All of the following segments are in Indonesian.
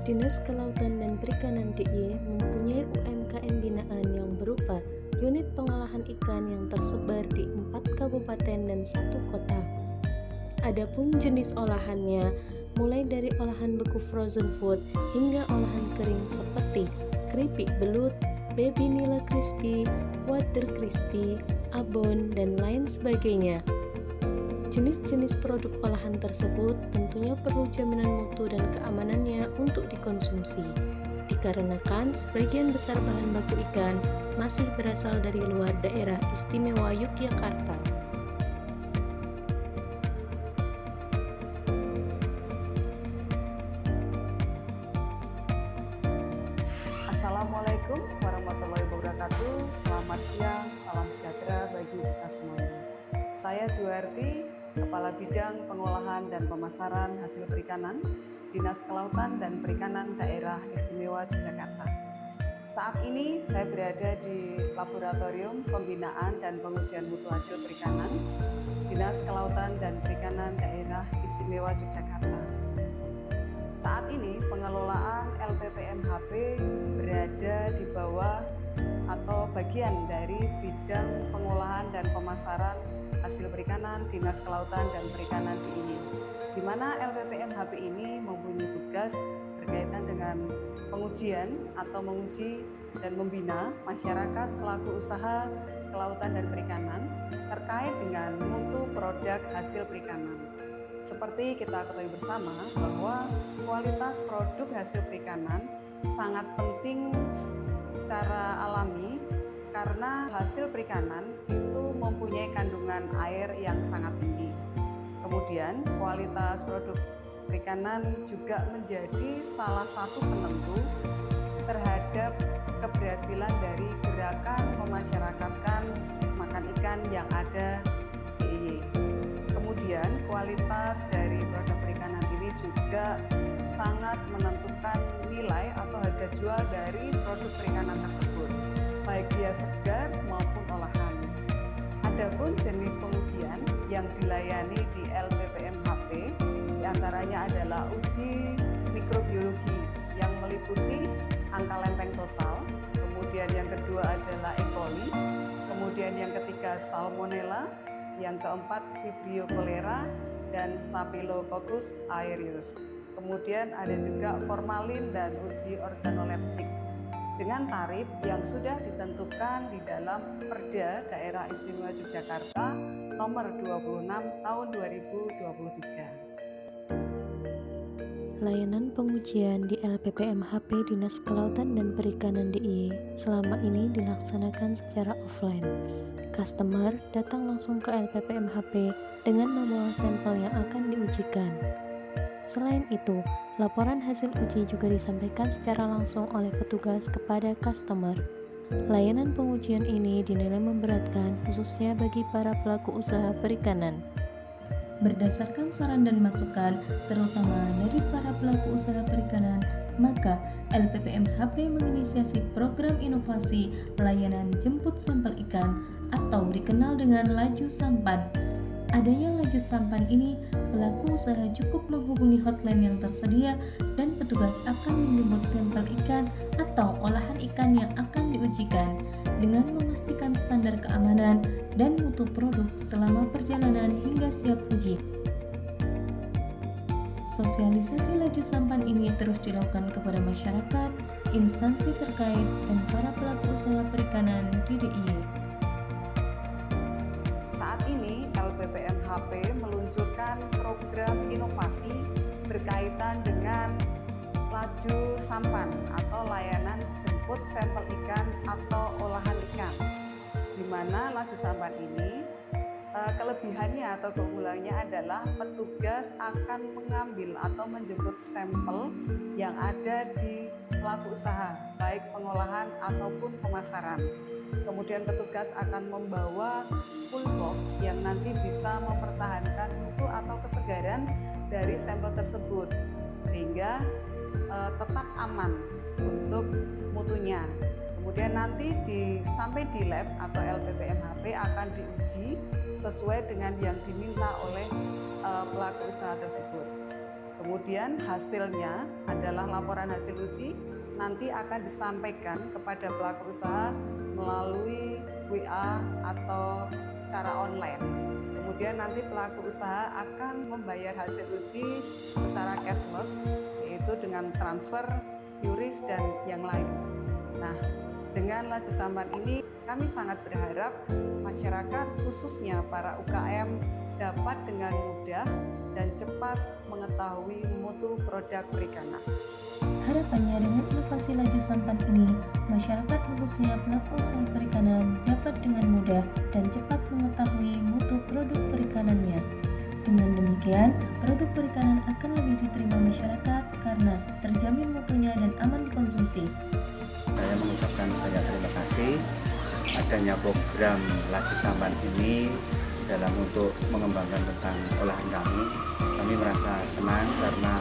Dinas Kelautan dan Perikanan DIY mempunyai UMKM binaan yang berupa unit pengolahan ikan yang tersebar di 4 kabupaten dan 1 kota. Adapun jenis olahannya, mulai dari olahan beku frozen food hingga olahan kering seperti keripik belut, baby nila crispy, water crispy, abon, dan lain sebagainya. Jenis-jenis produk olahan tersebut tentunya perlu jaminan mutu dan keamanannya untuk dikonsumsi, dikarenakan sebagian besar bahan baku ikan masih berasal dari luar daerah istimewa Yogyakarta. Assalamualaikum warahmatullahi wabarakatuh. Selamat siang, salam sejahtera bagi kita semuanya. Saya Juwarti, Kepala Bidang Pengolahan dan Pemasaran Hasil Perikanan, Dinas Kelautan dan Perikanan Daerah Istimewa Yogyakarta. Saat ini saya berada di Laboratorium Pembinaan dan Pengujian Mutu Hasil Perikanan, Dinas Kelautan dan Perikanan Daerah Istimewa Yogyakarta. Saat ini pengelolaan LPPMHP berada di bawah atau bagian dari bidang pengolahan dan pemasaran hasil perikanan Dinas Kelautan dan Perikanan DIY, di mana LPPMHP ini mempunyai tugas berkaitan dengan pengujian atau menguji dan membina masyarakat pelaku usaha kelautan dan perikanan terkait dengan mutu produk hasil perikanan. Seperti kita ketahui bersama bahwa kualitas produk hasil perikanan sangat penting secara alami karena hasil perikanan itu mempunyai kandungan air yang sangat tinggi. Kemudian kualitas produk perikanan juga menjadi salah satu penentu terhadap keberhasilan dari gerakan memasyarakatkan makan ikan yang ada di DIY. Kemudian kualitas dari produk perikanan ini juga sangat menentukan nilai atau harga jual dari produk perikanan tersebut, baik dia segar maupun olahan. Adapun jenis pengujian yang dilayani di LPPMHP diantaranya adalah uji mikrobiologi yang meliputi angka lempeng total, kemudian yang kedua adalah E. coli, kemudian yang ketiga Salmonella, yang keempat Vibrio cholera dan Staphylococcus aureus. Kemudian ada juga formalin dan uji organoleptik dengan tarif yang sudah ditentukan di dalam Perda Daerah Istimewa Yogyakarta nomor 26 tahun 2023. Layanan pengujian di LPPMHP Dinas Kelautan dan Perikanan DIY selama ini dilaksanakan secara offline. Customer datang langsung ke LPPMHP dengan membawa sampel yang akan diujikan. Selain itu, laporan hasil uji juga disampaikan secara langsung oleh petugas kepada customer. Layanan pengujian ini dinilai memberatkan khususnya bagi para pelaku usaha perikanan. Berdasarkan saran dan masukan, terutama dari para pelaku usaha perikanan, maka LPPMHP menginisiasi program inovasi layanan jemput sampel ikan atau dikenal dengan laju sampan. Adanya laju sampan ini, pelaku usaha cukup menghubungi hotline yang tersedia dan petugas akan menjemput sampel ikan atau olahan ikan yang akan diujikan dengan memastikan standar keamanan dan mutu produk selama perjalanan hingga siap uji. Sosialisasi laju sampan ini terus dilakukan kepada masyarakat, instansi terkait, dan para pelaku usaha perikanan di DIY. Saat ini LPPMHP meluncurkan program inovasi berkaitan dengan laju sampan atau layanan jemput sampel ikan atau olahan ikan, di mana laju sampan ini kelebihannya atau keunggulannya adalah petugas akan mengambil atau menjemput sampel yang ada di pelaku usaha, baik pengolahan ataupun pemasaran. Kemudian petugas akan membawa full box yang nanti bisa mempertahankan mutu atau kesegaran dari sampel tersebut, sehingga tetap aman untuk mutunya. Kemudian nanti sampai di lab atau LPPMHP akan diuji sesuai dengan yang diminta oleh pelaku usaha tersebut. Kemudian hasilnya adalah laporan hasil uji nanti akan disampaikan kepada pelaku usaha melalui WA atau secara online. Kemudian nanti pelaku usaha akan membayar hasil uji secara cashless, yaitu dengan transfer, QRIS, dan yang lain. Nah, dengan laju sampan ini kami sangat berharap masyarakat khususnya para UKM dapat dengan mudah dan cepat mengetahui mutu produk perikanan. Harapannya dengan inovasi laju sampan ini, masyarakat khususnya pelaku usaha perikanan dapat dengan mudah dan cepat mengetahui mutu produk perikanannya. Dengan demikian, produk perikanan akan lebih diterima masyarakat karena terjamin mutunya dan aman dikonsumsi. Saya mengucapkan banyak terima kasih adanya program laju sampan ini dalam untuk mengembangkan tentang olahan kami. Kami merasa senang karena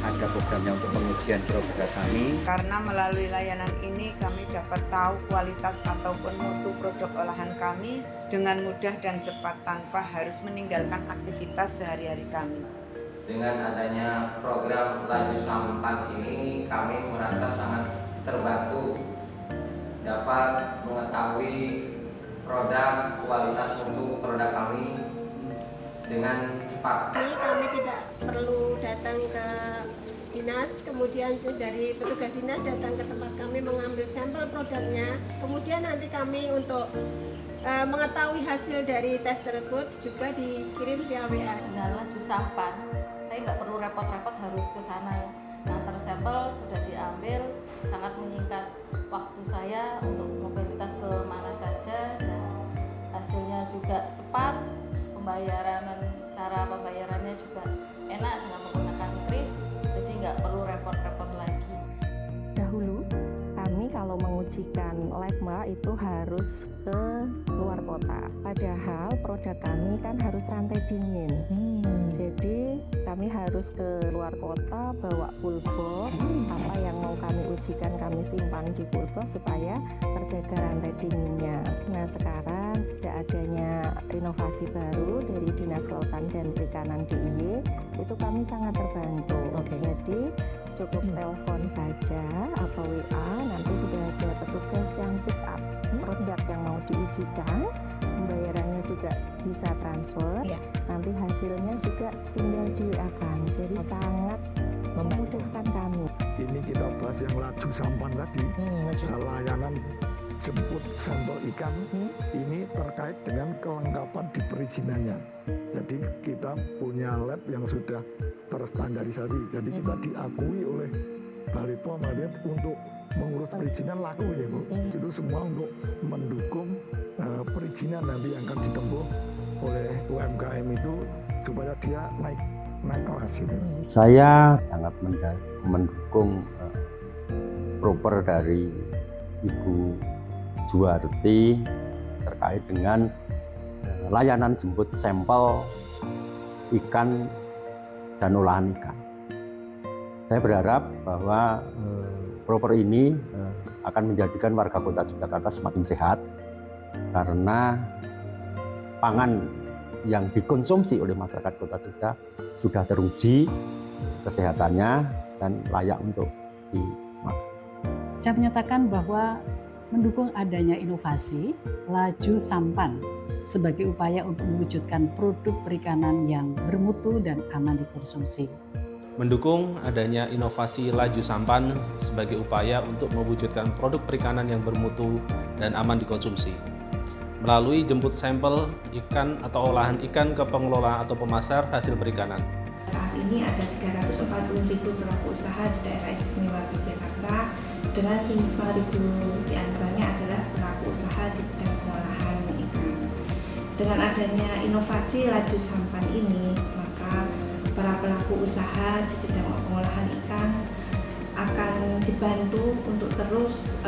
ada programnya untuk pengujian produk kami. Karena melalui layanan ini kami dapat tahu kualitas ataupun mutu produk olahan kami dengan mudah dan cepat tanpa harus meninggalkan aktivitas sehari-hari kami. Dengan adanya program laju sampan ini kami merasa sangat terbantu dapat mengetahui produk, kualitas mutu produk kami dengan cepat. Kami tidak perlu datang ke dinas, kemudian dari petugas dinas datang ke tempat kami mengambil sampel produknya, kemudian nanti kami untuk mengetahui hasil dari tes tersebut juga dikirim via WA. Dengan laju sampan, saya nggak perlu repot-repot harus ke sana. Ngantar sampel sudah diambil, sangat menyingkat waktu saya untuk mobilitas ke mana saja dan hasilnya juga cepat. Cara pembayarannya juga enak dengan menggunakan kris, jadi nggak perlu repot-repot lagi. Dahulu kami kalau mengujikan lab itu harus ke luar kota, padahal produk kami kan harus rantai dingin. Jadi kami harus ke luar kota bawa pulbo, apa yang mau kami ujikan kami simpan di pulbo supaya terjaga rantai dinginnya. Nah sekarang sejak adanya inovasi baru dari Dinas Kelautan dan Perikanan DIY, itu kami sangat terbantu. Jadi cukup telepon saja atau WA, nanti sudah ada petugas yang pick up produk yang mau diujikan, pembayarannya juga bisa transfer, nanti hasilnya juga tinggal di-WA-kan, jadi sangat memudahkan kami. Ini kita bahas yang laju sampan tadi, layanan jemput sampel ikan ini terkait dengan kelengkapan di perizinannya. Jadi kita punya lab yang sudah terstandarisasi, jadi kita diakui oleh Balai POM untuk mengurus perizinan laku ya Bu. Itu semua untuk mendukung perizinan nanti yang akan ditempuh oleh UMKM itu supaya dia naik kelas gitu. Saya sangat mendukung proper dari Ibu Juwarti terkait dengan layanan jemput sampel ikan dan olahan ikan. Saya berharap bahwa proper ini akan menjadikan warga Kota Yogyakarta semakin sehat karena pangan yang dikonsumsi oleh masyarakat Kota Jogja sudah teruji kesehatannya dan layak untuk dimakan. Saya menyatakan bahwa mendukung adanya inovasi laju sampan sebagai upaya untuk mewujudkan produk perikanan yang bermutu dan aman dikonsumsi. Mendukung adanya inovasi laju sampan sebagai upaya untuk mewujudkan produk perikanan yang bermutu dan aman dikonsumsi. Melalui jemput sampel ikan atau olahan ikan ke pengelola atau pemasar hasil perikanan. Saat ini ada 340.000 pelaku usaha di daerah istimewa Yogyakarta dengan 5.000 diantaranya adalah pelaku usaha di bidang pengolahan ikan. Dengan adanya inovasi laju sampan ini, maka para pelaku usaha di bidang pengolahan ikan akan dibantu untuk terus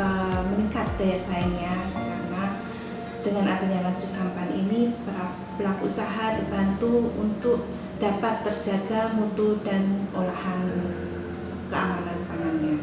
meningkat daya saingnya, karena dengan adanya laju sampan ini para pelaku usaha dibantu untuk dapat terjaga mutu dan olahan keamanan pangannya.